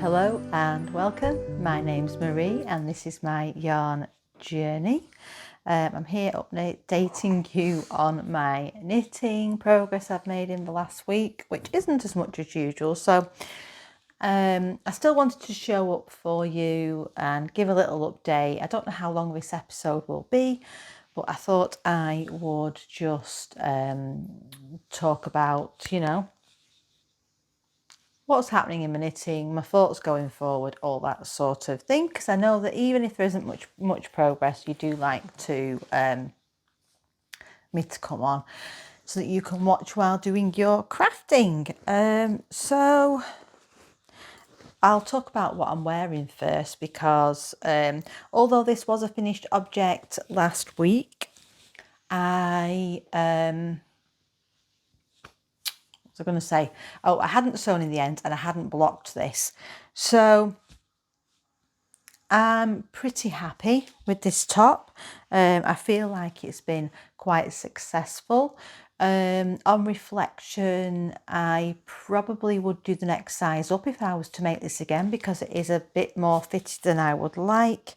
Hello and welcome. My name's Marie and this is my yarn journey. I'm here updating you on my knitting progress I've made in the last week, which isn't as much as usual. So I still wanted to show up for you and give a little update. I don't know how long this episode will be, but I thought I would just talk about, what's happening in my knitting, my thoughts going forward, all that sort of thing. Because I know that even if there isn't much progress, you do like to me to come on so that you can watch while doing your crafting. So I'll talk about what I'm wearing first, because although this was a finished object last week, I was I going to say? Oh, I hadn't sewn in the end and I hadn't blocked this. So I'm pretty happy with this top. I feel like it's been quite successful. On reflection, I probably would do the next size up if I was to make this again, because it is a bit more fitted than I would like.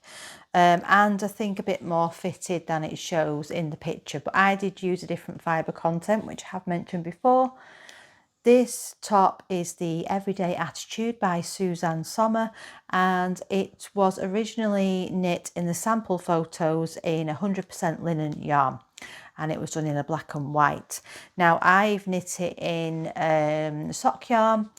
And I think a bit more fitted than it shows in the picture. But I did use a different fibre content, which I have mentioned before. This top is the Everyday Attitude by Susanne Sommer, and it was originally knit in the sample photos in 100% linen yarn, and it was done in a black and white. Now I've knit it in sock yarn.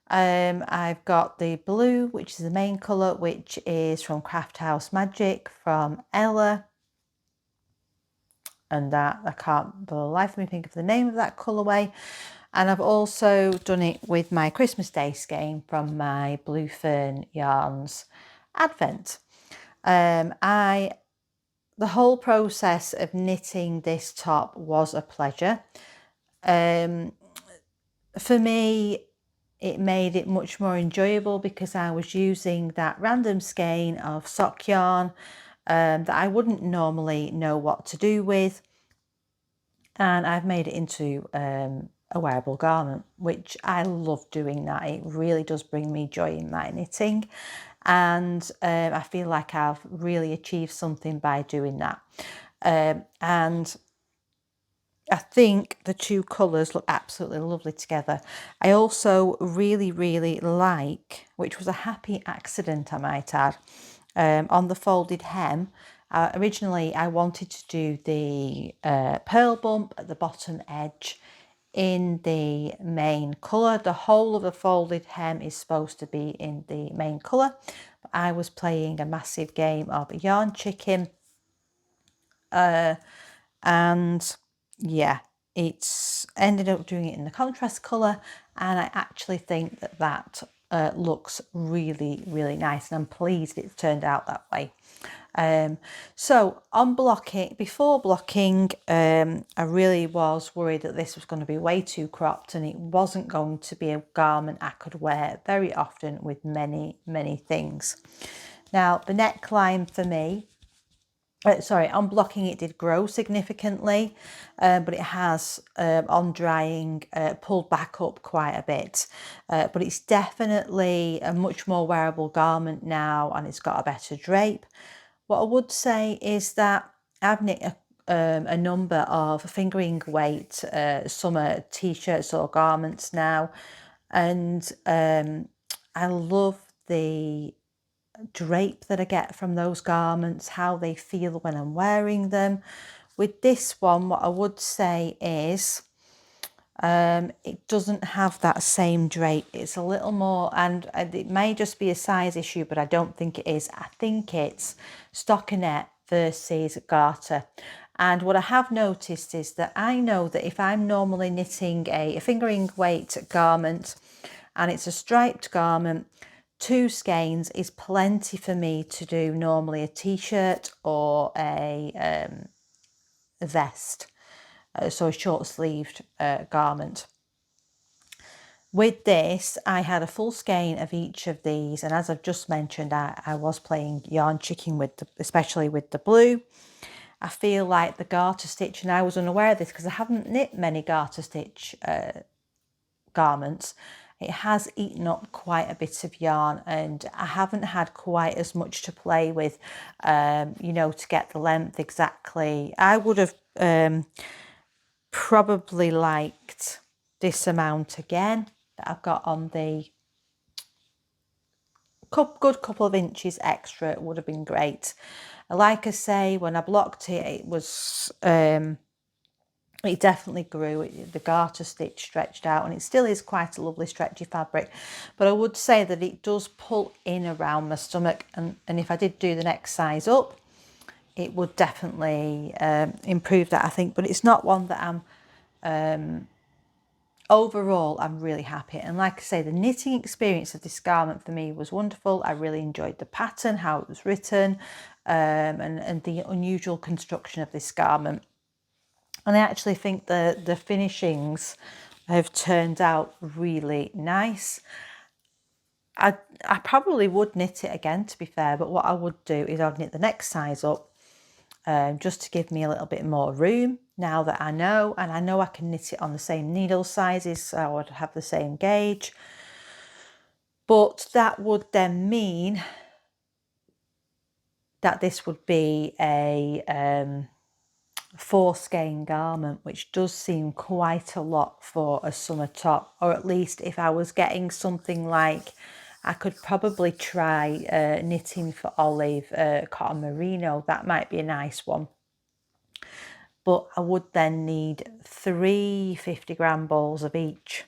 I've got the blue, which is the main colour, which is from Craft House Magic from Ella. And that, I can't for the life of me think of the name of that colourway. And I've also done it with my Christmas Day skein from my Blue Fern Yarns Advent. The whole process of knitting this top was a pleasure. For me, it made it much more enjoyable because I was using that random skein of sock yarn that I wouldn't normally know what to do with. And I've made it into a wearable garment, which I love doing that. It really does bring me joy in my knitting, and I feel like I've really achieved something by doing that. And I think the two colours look absolutely lovely together. I also really like, which was a happy accident I might add, on the folded hem. Originally I wanted to do the pearl bump at the bottom edge in the main colour. The whole of the folded hem is supposed to be in the main colour, but I was playing a massive game of yarn chicken, and yeah, it's ended up doing it in the contrast colour, and I actually think that looks really nice, and I'm pleased it's turned out that way. So on blocking, before blocking, I really was worried that this was going to be way too cropped and it wasn't going to be a garment I could wear very often with many things. Now the neckline for me, on blocking it did grow significantly, but it has on drying pulled back up quite a bit, but it's definitely a much more wearable garment now, and it's got a better drape. What I would say is that I've knit a number of fingering weight summer t-shirts or garments now, and I love the drape that I get from those garments, how they feel when I'm wearing them. With this one, what I would say is it doesn't have that same drape. It's a little more, and it may just be a size issue, but I don't think it is. I think it's stockinette versus garter. And what I have noticed is that I know that if I'm normally knitting a fingering weight garment and it's a striped garment, 2 skeins is plenty for me to do normally a t-shirt or a vest, so a short-sleeved garment. With this, I had a full skein of each of these, and as I've just mentioned, I was playing yarn chicken with especially with the blue. I feel like the garter stitch, and I was unaware of this because I haven't knit many garter stitch garments. it has eaten up quite a bit of yarn, and I haven't had quite as much to play with, you know, to get the length exactly. I would have probably liked this amount again that I've got on the good couple of inches extra. It would have been great. Like I say, when I blocked it, it was it definitely grew. The garter stitch stretched out, and it still is quite a lovely stretchy fabric, but I would say that it does pull in around my stomach, and if I did do the next size up, it would definitely improve that, I think. But it's not one that I'm overall, I'm really happy. And like I say, the knitting experience of this garment for me was wonderful. I really enjoyed the pattern, how it was written, and the unusual construction of this garment. And I actually think the finishings have turned out really nice. I probably would knit it again, to be fair, but what I would do is I'd knit the next size up, just to give me a little bit more room now that I know, and I know I can knit it on the same needle sizes, so I would have the same gauge. But that would then mean that this would be a 4 skein garment, which does seem quite a lot for a summer top, or at least if I was getting something like, I could probably try knitting for Olive cotton merino. That might be a nice one. But I would then need 3 50-gram balls of each,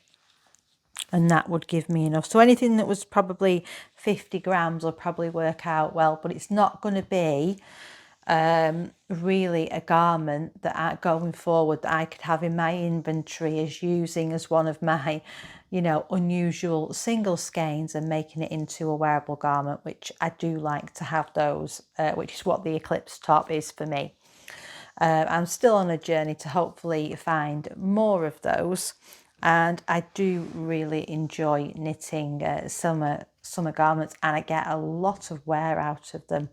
and that would give me enough. So anything that was probably 50 grams will probably work out well, but it's not going to be really a garment that going forward that I could have in my inventory as using as one of my, you know, unusual single skeins and making it into a wearable garment, which I do like to have those, which is what the Eclipse top is for me. I'm still on a journey to hopefully find more of those, and I do really enjoy knitting summer garments, and I get a lot of wear out of them.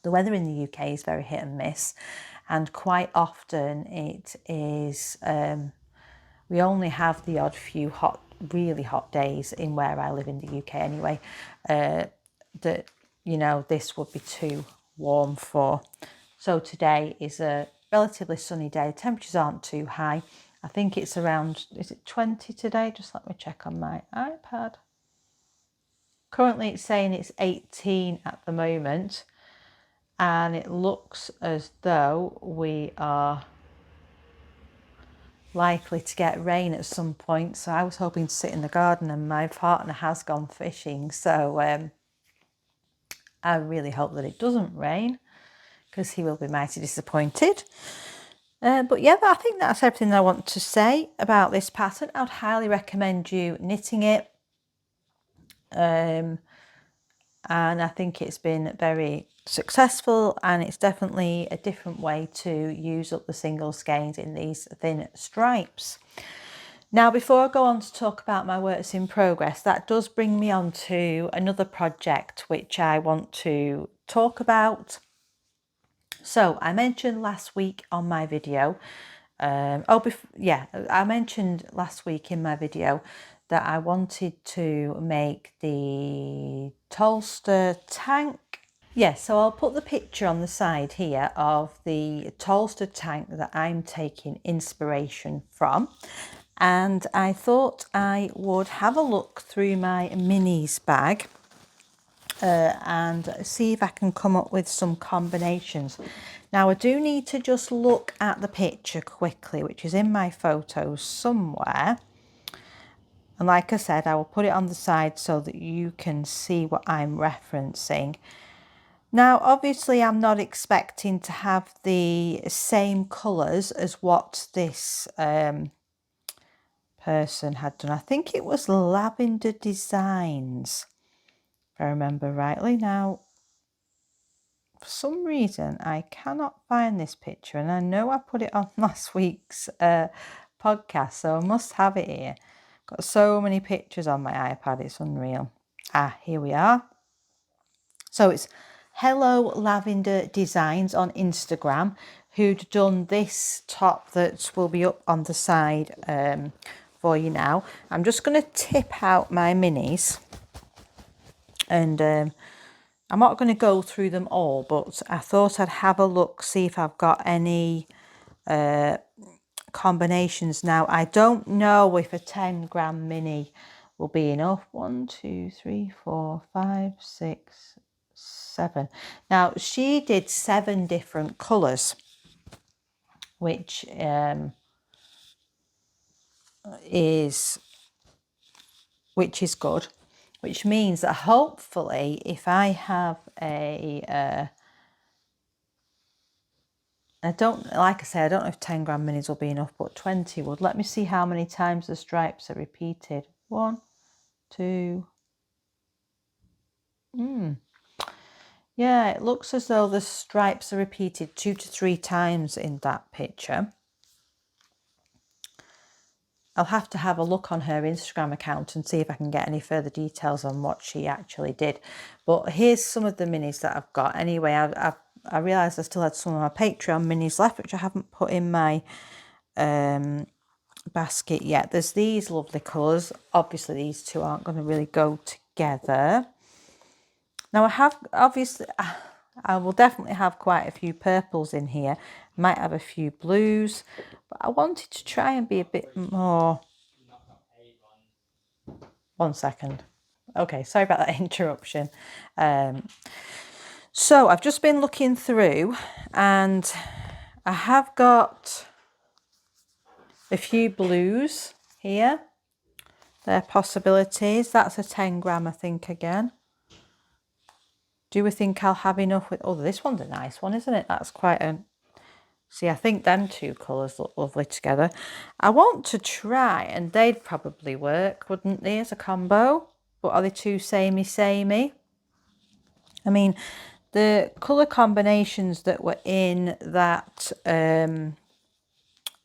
The weather in the UK is very hit and miss, and quite often it is we only have the odd few really hot days in where I live in the UK anyway, that, you know, this would be too warm for. So today is a relatively sunny day. Temperatures aren't too high. I think it's around, is it 20 today? Just let me check on my iPad. Currently it's saying it's 18 at the moment, and it looks as though we are likely to get rain at some point. So I was hoping to sit in the garden, and my partner has gone fishing, so I really hope that it doesn't rain, because he will be mighty disappointed. But yeah, I think that's everything I want to say about this pattern. I would highly recommend you knitting it, and I think it's been very successful, and it's definitely a different way to use up the single skeins in these thin stripes. Now, before I go on to talk about my works in progress, that does bring me on to another project which I want to talk about. So I mentioned last week on my video, I mentioned last week in my video that I wanted to make the Ostara Tank. Yes, so I'll put the picture on the side here of the Ostara Tank that I'm taking inspiration from. And I thought I would have a look through my minis bag and see if I can come up with some combinations. Now I do need to just look at the picture quickly, which is in my photos somewhere. And like I said, I will put it on the side so that you can see what I'm referencing. Now, obviously, I'm not expecting to have the same colours as what this person had done. I think it was Lavender Designs, if I remember rightly. Now, for some reason, I cannot find this picture, and I know I put it on last week's podcast, so I must have it here. Got so many pictures on my iPad, it's unreal. Here we are. So it's Hello Lavender Designs on Instagram, who'd done this top that will be up on the side for you now. I'm just going to tip out my minis, and I'm not going to go through them all, but I thought I'd have a look, see if I've got any combinations. Now, I don't know if a 10-gram mini will be enough. 1, 2, 3, 4, 5, 6, 7. Now, she did 7 different colours, which is good, which means that hopefully if I have a I don't, like I say, I don't know if 10-gram minis will be enough, but 20 would. Let me see how many times the stripes are repeated. 1, 2. Yeah, it looks as though the stripes are repeated 2 to 3 times in that picture. I'll have to have a look on her Instagram account and see if I can get any further details on what she actually did. But here's some of the minis that I've got. Anyway, I realised I still had some of my Patreon minis left, which I haven't put in my basket yet. There's these lovely colours. Obviously, these two aren't going to really go together. Now, I have, obviously, I will definitely have quite a few purples in here. Might have a few blues, but I wanted to try and be a bit more... One second. Okay, sorry about that interruption. So I've just been looking through, and I have got a few blues here. They're possibilities. That's a 10-gram, I think, again. Do we think I'll have enough with... Oh, this one's a nice one, isn't it? That's quite a... See, I think them two colours look lovely together. I want to try, and they'd probably work, wouldn't they, as a combo? But are they too samey? I mean, the colour combinations that were in that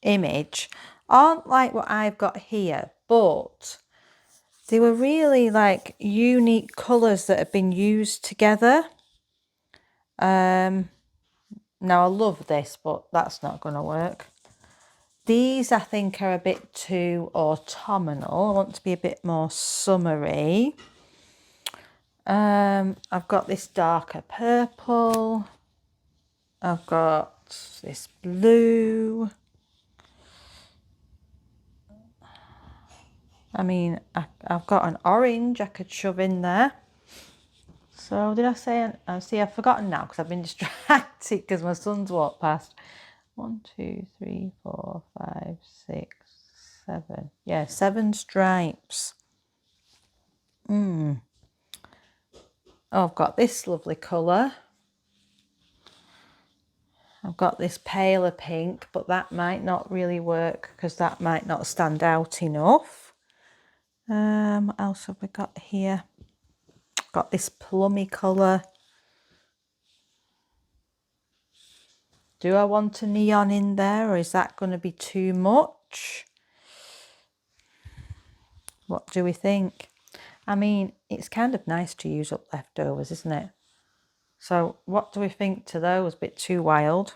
image aren't like what I've got here, but they were really like unique colours that have been used together. Now, I love this, but that's not going to work. These, I think, are a bit too autumnal. I want to be a bit more summery. I've got this darker purple. I've got this blue. I mean, I've got an orange I could shove in there. So did I say? See, I've forgotten now because I've been distracted because my son's walked past. 1, 2, 3, 4, 5, 6, 7. Yeah, 7 stripes. Oh, I've got this lovely colour. I've got this paler pink, but that might not really work because that might not stand out enough. What else have we got here? Got this plummy colour. Do I want a neon in there, or is that going to be too much? What do we think? I mean, it's kind of nice to use up leftovers, isn't it? So what do we think to those? A bit too wild.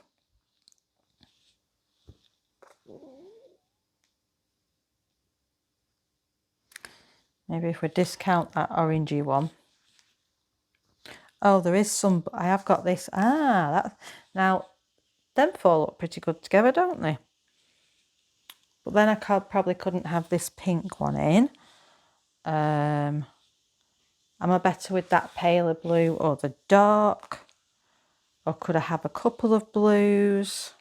Maybe if we discount that orangey one. Oh, there is some, I have got this. Now, them four look pretty good together, don't they? But then I probably couldn't have this pink one in. Am I better with that paler blue or the dark? Or could I have a couple of blues?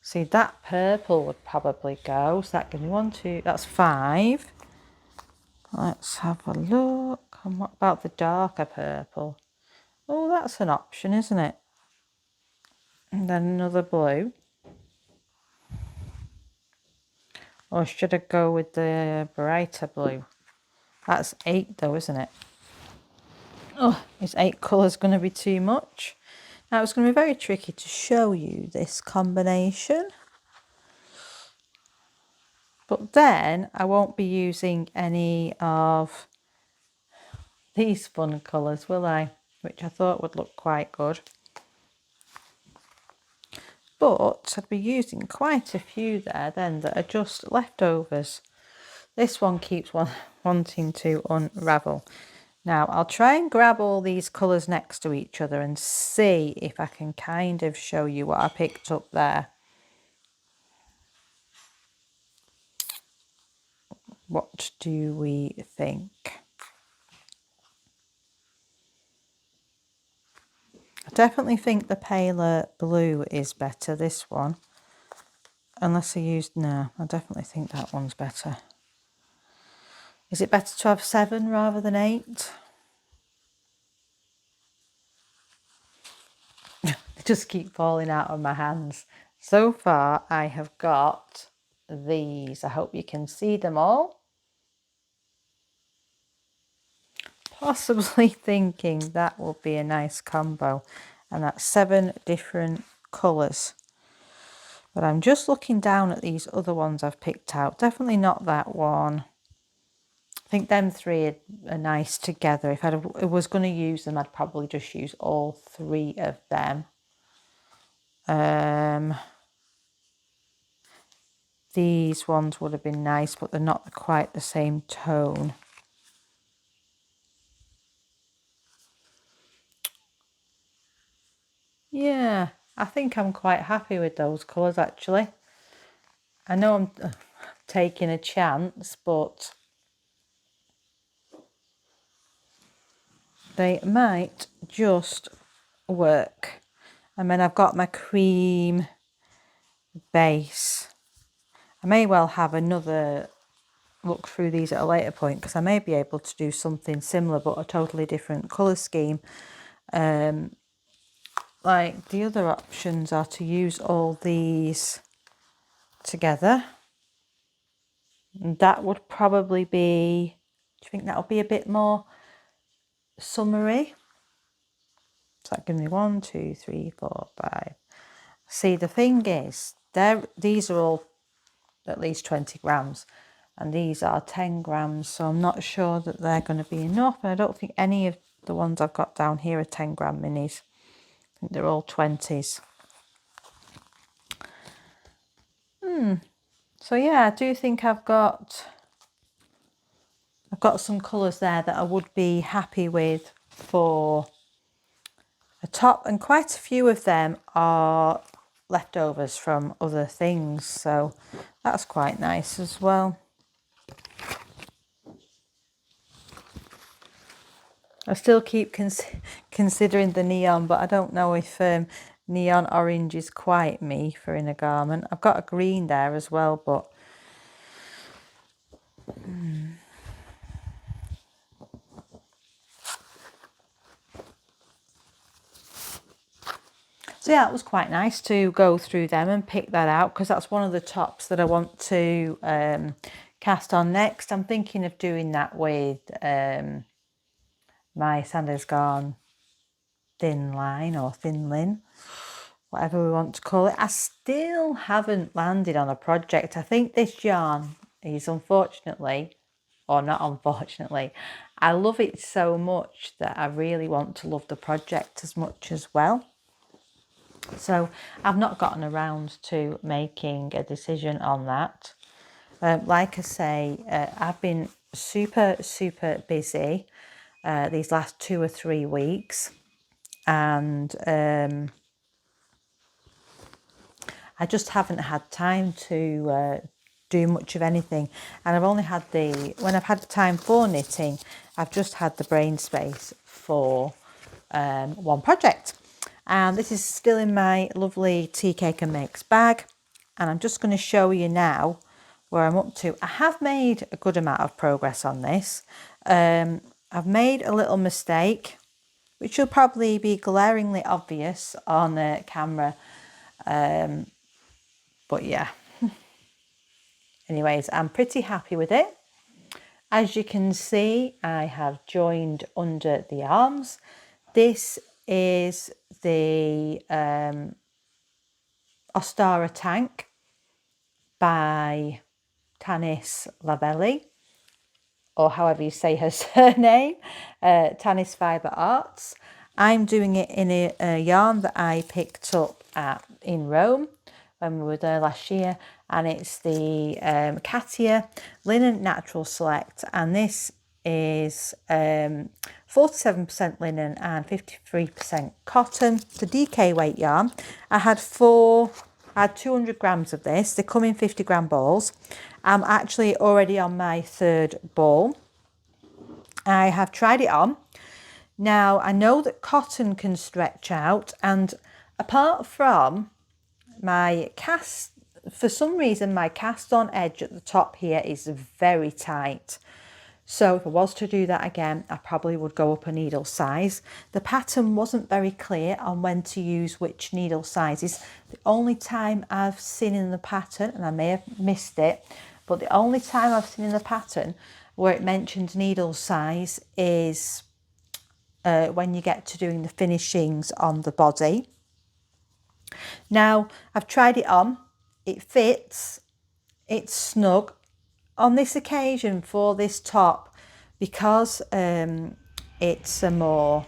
See, that purple would probably go. So that gives me 1, 2, that's 5. Let's have a look. And what about the darker purple? Oh, that's an option, isn't it? And then another blue. Or should I go with the brighter blue? That's 8 though, isn't it? Oh, is 8 colours going to be too much? Now, it's going to be very tricky to show you this combination. But then I won't be using any of these fun colours, will I? Which I thought would look quite good. but I'd be using quite a few there then that are just leftovers. This one keeps wanting to unravel. Now I'll try and grab all these colours next to each other and see if I can kind of show you what I picked up there. What do we think? I definitely think the paler blue is better, this one. Unless I used, no, I definitely think that one's better. Is it better to have 7 rather than 8? They just keep falling out of my hands. So far, I have got these. I hope you can see them all. Possibly thinking that will be a nice combo. And that's 7 different colours. But I'm just looking down at these other ones I've picked out. Definitely not that one. I think them 3 are nice together. If I was going to use them, I'd probably just use all 3 of them. These ones would have been nice, but they're not quite the same tone. Yeah, I think I'm quite happy with those colours actually. I know I'm taking a chance, but they might just work. And then I've got my cream base. I may well have another look through these at a later point because I may be able to do something similar but a totally different colour scheme. Like the other options are to use all these together. And that would probably be, do you think that'll be a bit more summery? So that gives me 1, 2, 3, 4, 5. See, the thing is, these are all at least 20 grams and these are 10 grams, so I'm not sure that they're going to be enough, and I don't think any of the ones I've got down here are 10 gram minis. I think they're all 20s. So yeah, I do think I've got some colours there that I would be happy with for a top, and quite a few of them are leftovers from other things, so that's quite nice as well. I still keep considering the neon, but I don't know if neon orange is quite me for in a garment. I've got a green there as well, but so yeah, it was quite nice to go through them and pick that out because that's one of the tops that I want to cast on next. I'm thinking of doing that with my Sanders Gone thin line or thin lin, whatever we want to call it. I still haven't landed on a project. I think this yarn is, unfortunately, or not unfortunately, I love it so much that I really want to love the project as much as well. So I've not gotten around to making a decision on that. Like I say, I've been super busy these last 2 or 3 weeks, and I just haven't had time to do much of anything. And I've only had when I've had time for knitting, I've just had the brain space for one project. And this is still in my lovely Tea Cake and Makes bag. And I'm just going to show you now where I'm up to. I have made a good amount of progress on this. I've made a little mistake, which will probably be glaringly obvious on camera. But yeah. Anyways, I'm pretty happy with it. As you can see, I have joined under the arms. This is the Ostara Tank by Tanis Lavallee, or however you say her surname, Tanis Fibre Arts. I'm doing it in a yarn that I picked up in Rome when we were there last year, and it's the Katia Linen Natural Select, and this is 47% linen and 53% cotton. It's a DK weight yarn. I had 200 grams of this. They come in 50 gram balls. I'm actually already on my third ball. I have tried it on. Now, I know that cotton can stretch out, and apart from my cast, for some reason, my cast on edge at the top here is very tight. So if I was to do that again, I probably would go up a needle size. The pattern wasn't very clear on when to use which needle sizes. The only time I've seen in the pattern, and I may have missed it, but the only time I've seen in the pattern where it mentions needle size is when you get to doing the finishings on the body. Now, I've tried it on. It fits. It's snug. On this occasion for this top, because it's a more,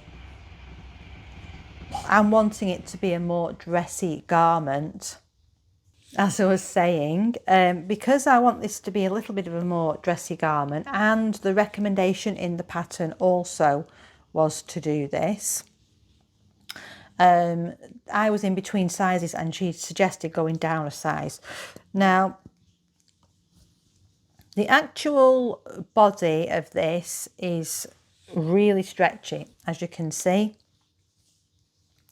I'm wanting it to be a more dressy garment, as I was saying, because I want this to be a little bit of a more dressy garment, and the recommendation in the pattern also was to do this. I was in between sizes and she suggested going down a size. Now, the actual body of this is really stretchy, as you can see.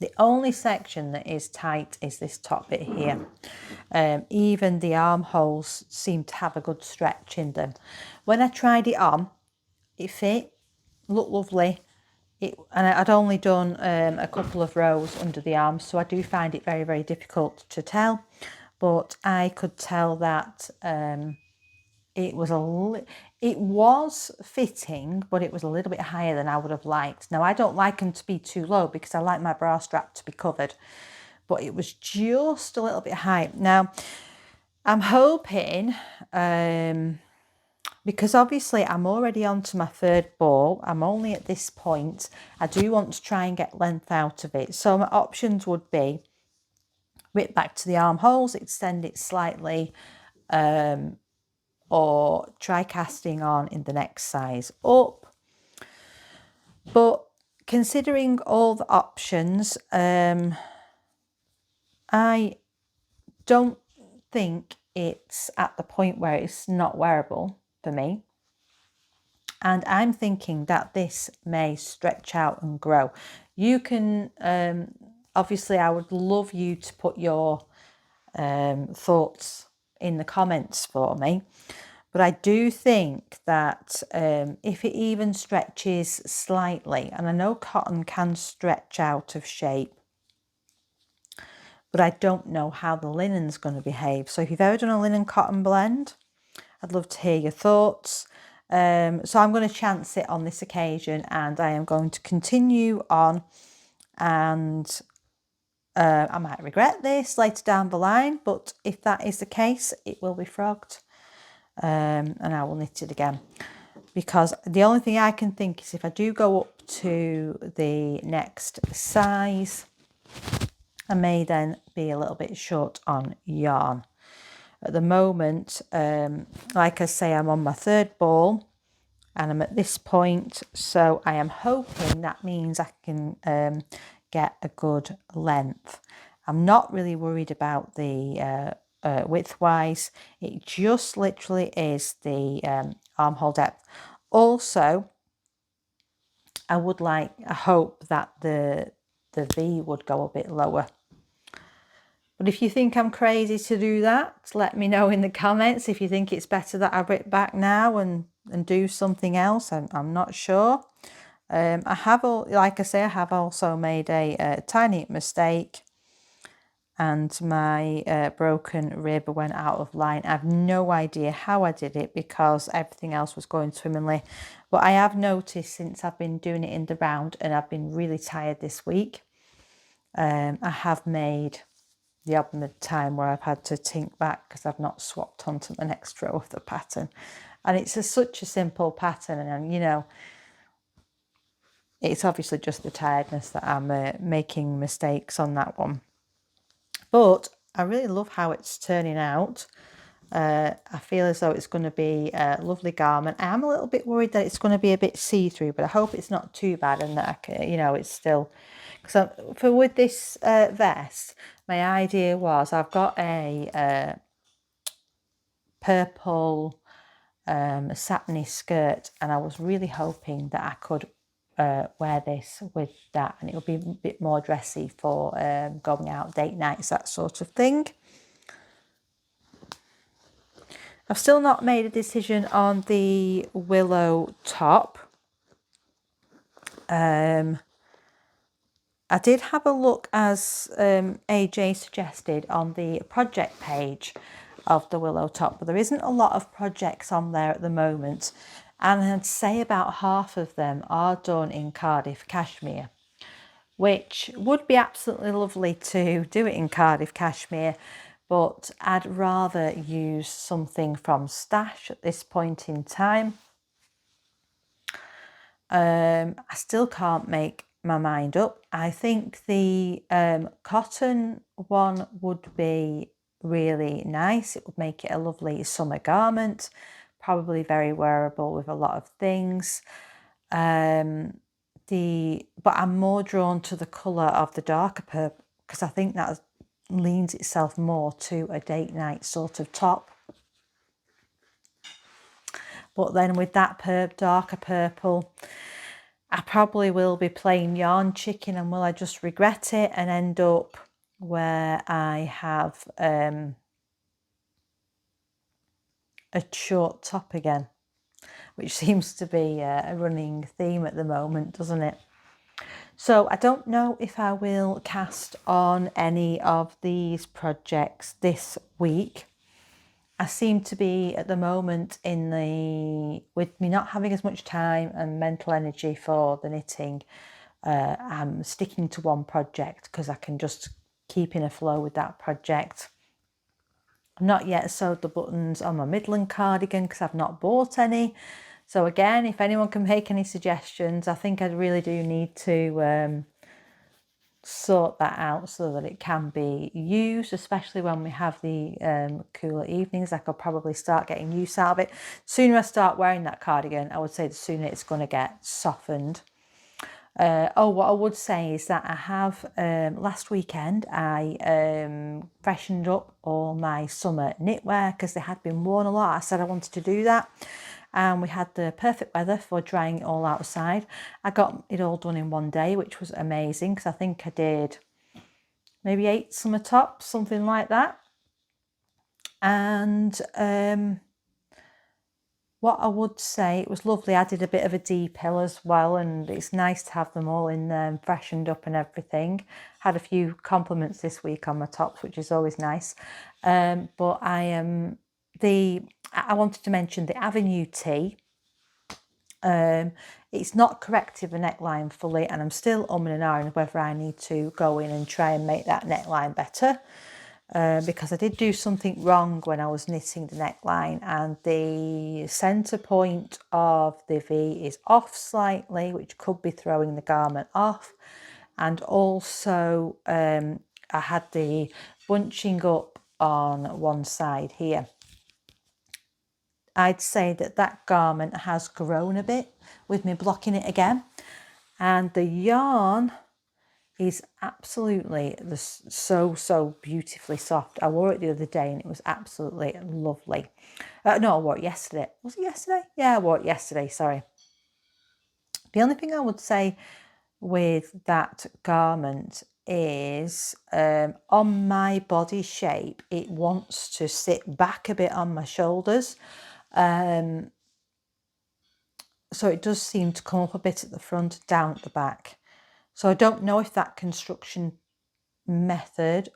The only section that is tight is this top bit here. Even the armholes seem to have a good stretch in them. When I tried it on, it fit, looked lovely. And I'd only done a couple of rows under the arms, so I do find it very, very difficult to tell. But I could tell that it was fitting, but it was a little bit higher than I would have liked. Now, I don't like them to be too low because I like my bra strap to be covered, but it was just a little bit high. Now, I'm hoping, because obviously I'm already on to my third ball, I'm only at this point, I do want to try and get length out of it. So my options would be rip back to the armholes, extend it slightly, or try casting on in the next size up. But considering all the options, I don't think it's at the point where it's not wearable for me. And I'm thinking that this may stretch out and grow. You can, obviously, I would love you to put your thoughts in the comments for me. But I do think that if it even stretches slightly, and I know cotton can stretch out of shape, but I don't know how the linen's going to behave. So if you've ever done a linen cotton blend, I'd love to hear your thoughts. So I'm going to chance it on this occasion, and I am going to continue on, and I might regret this later down the line, but if that is the case, it will be frogged. And I will knit it again, because the only thing I can think is if I do go up to the next size, I may then be a little bit short on yarn. At the moment, like I say, I'm on my third ball and I'm at this point, so I am hoping that means I can get a good length. I'm not really worried about the width-wise. It just literally is the armhole depth. Also, I hope that the V would go a bit lower. But if you think I'm crazy to do that, let me know in the comments. If you think it's better that I rip back now and do something else, I'm not sure. I have, like I say, I have also made a tiny mistake, and my broken rib went out of line. I have no idea how I did it because everything else was going swimmingly. But I have noticed since I've been doing it in the round, and I've been really tired this week, I have made the odd time where I've had to tink back because I've not swapped onto the next row of the pattern. And it's such a simple pattern, and you know, It's obviously just the tiredness that I'm making mistakes on that one. But I really love how it's turning out. I feel as though it's going to be a lovely garment. I am a little bit worried that it's going to be a bit see-through, but I hope it's not too bad and that I can, it's still... Because with this vest, my idea was I've got a purple satiny skirt, and I was really hoping that I could wear this with that, and it'll be a bit more dressy for going out, date nights, that sort of thing. I've still not made a decision on the willow top. I did have a look, as AJ suggested, on the project page of the willow top, but there isn't a lot of projects on there at the moment, and I'd say about half of them are done in Cardiff cashmere, which would be absolutely lovely to do it in Cardiff cashmere, but I'd rather use something from Stash at this point in time. I still can't make my mind up. I think the cotton one would be really nice. It would make it a lovely summer garment, probably very wearable with a lot of things. But I'm more drawn to the colour of the darker purple, because I think that leans itself more to a date night sort of top. But then with that darker purple, I probably will be playing yarn chicken, and will I just regret it and end up where I have a short top again, which seems to be a running theme at the moment, doesn't it? So I don't know if I will cast on any of these projects this week. I seem to be at the moment with me not having as much time and mental energy for the knitting, I'm sticking to one project because I can just keep in a flow with that project. I've not yet sewed the buttons on my Midland cardigan because I've not bought any. So again, if anyone can make any suggestions, I think I really do need to sort that out so that it can be used, especially when we have the cooler evenings. I could probably start getting use out of it. The sooner I start wearing that cardigan, I would say the sooner it's going to get softened. What I would say is that I have, last weekend, I freshened up all my summer knitwear because they had been worn a lot. I said I wanted to do that, and we had the perfect weather for drying it all outside. I got it all done in one day, which was amazing, because I think I did maybe 8 summer tops, something like that. And what I would say, it was lovely. I did a bit of a de-pill as well, and it's nice to have them all in there freshened up and everything. Had a few compliments this week on my tops, which is always nice. But I wanted to mention the Avenue Tee. It's not corrected the neckline fully, and I'm still umming and ahhing whether I need to go in and try and make that neckline better. Because I did do something wrong when I was knitting the neckline, and the centre point of the V is off slightly, which could be throwing the garment off. And also I had the bunching up on one side here. I'd say that garment has grown a bit with me blocking it again, and the yarn is absolutely so beautifully soft. I wore it the other day and it was absolutely lovely. No, I wore it yesterday. Was it yesterday? Yeah, I wore it yesterday, sorry. The only thing I would say with that garment is on my body shape, it wants to sit back a bit on my shoulders. So it does seem to come up a bit at the front, down at the back. So I don't know if that construction method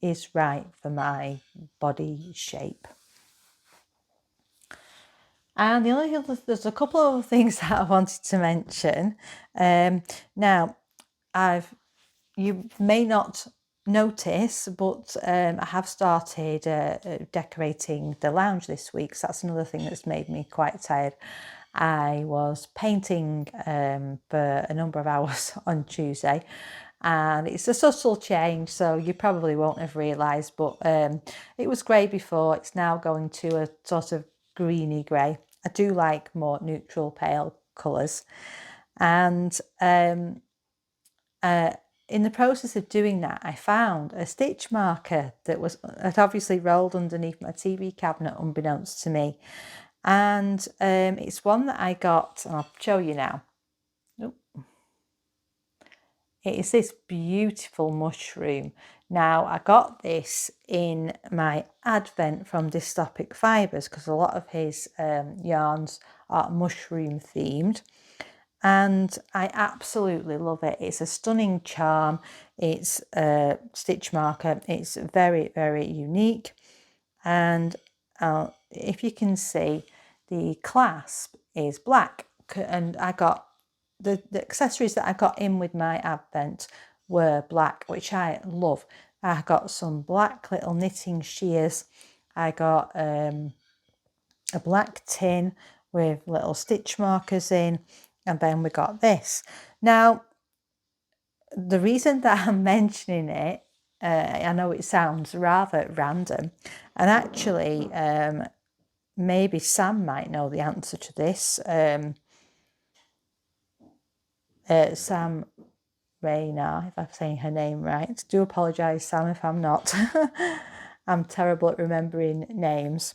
is right for my body shape. And there's a couple of things that I wanted to mention. Now, you may not notice, but I have started decorating the lounge this week. So that's another thing that's made me quite tired. I was painting for a number of hours on Tuesday, and it's a subtle change, so you probably won't have realised, but it was grey before. It's now going to a sort of greeny grey. I do like more neutral pale colours, and in the process of doing that, I found a stitch marker that had obviously rolled underneath my TV cabinet unbeknownst to me. And it's one that I got, and I'll show you now. It is this beautiful mushroom. Now, I got this in my advent from Dystopic Fibres because a lot of his yarns are mushroom themed. And I absolutely love it. It's a stunning charm. It's a stitch marker. It's very, very unique. And if you can see, the clasp is black. And I got the accessories that I got in with my advent were black, which I love. I got some black little knitting shears. I got a black tin with little stitch markers in. And then we got this. Now, the reason that I'm mentioning it, I know it sounds rather random, and actually maybe Sam might know the answer to this. Sam Rayner, if I'm saying her name right. Do apologise, Sam, if I'm not. I'm terrible at remembering names.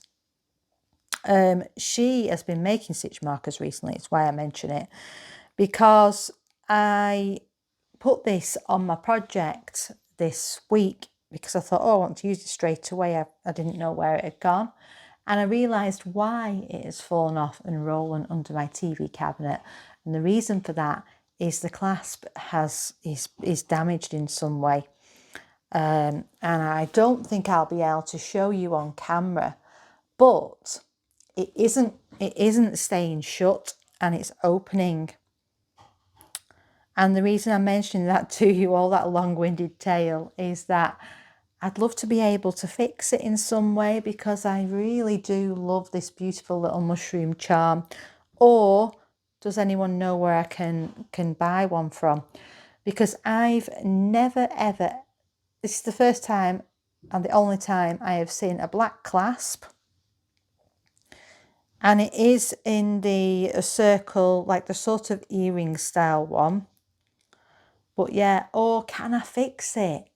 She has been making stitch markers recently. It's why I mention it, because I put this on my project this week because I thought, oh, I want to use it straight away. I didn't know where it had gone. And I realised why it has fallen off and rolling under my TV cabinet. And the reason for that is the clasp is damaged in some way. And I don't think I'll be able to show you on camera, but it isn't staying shut and it's opening. And the reason I'm mentioning that to you, all that long-winded tale, is that I'd love to be able to fix it in some way because I really do love this beautiful little mushroom charm. Or does anyone know where I can buy one from? Because I've never ever, this is the first time and the only time I have seen a black clasp. And it is in the circle, like the sort of earring style one. But yeah, or can I fix it?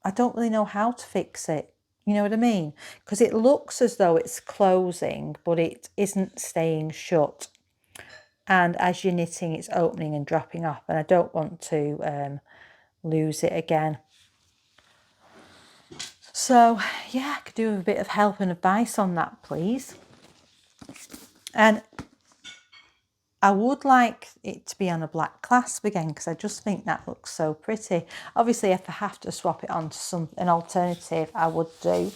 I don't really know how to fix it. You know what I mean? Because it looks as though it's closing, but it isn't staying shut. And as you're knitting, it's opening and dropping off. And I don't want to lose it again. So yeah, I could do with a bit of help and advice on that, please. And I would like it to be on a black clasp again because I just think that looks so pretty. Obviously, if I have to swap it onto an alternative, I would do.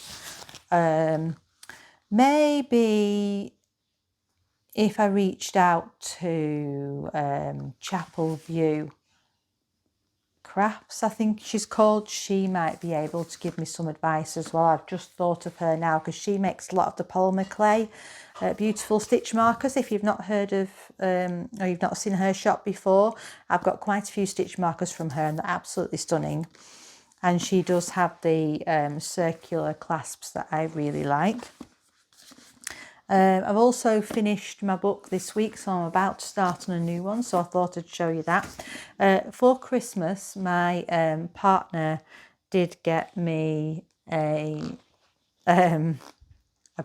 Maybe if I reached out to Chapel View Crafts, I think she's called, she might be able to give me some advice as well. I've just thought of her now because she makes a lot of the polymer clay beautiful stitch markers. If you've not heard of or you've not seen her shop before, I've got quite a few stitch markers from her and they're absolutely stunning. And she does have the circular clasps that I really like. I've also finished my book this week, so I'm about to start on a new one, so I thought I'd show you that. For Christmas, my partner did get me a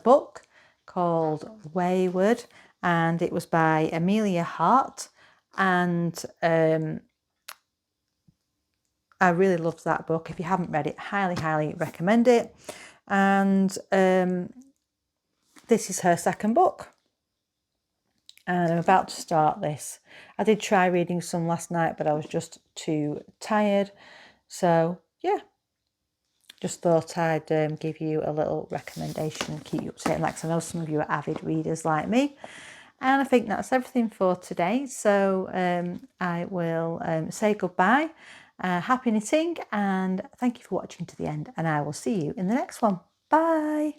book called Wayward, and it was by Amelia Hart, and I really loved that book. If you haven't read it, highly recommend it. And this is her second book. And I'm about to start this. I did try reading some last night, but I was just too tired. So, yeah. Just thought I'd give you a little recommendation and keep you updated. Like I know some of you are avid readers like me. And I think that's everything for today. So I will say goodbye. Happy knitting and thank you for watching to the end. And I will see you in the next one. Bye.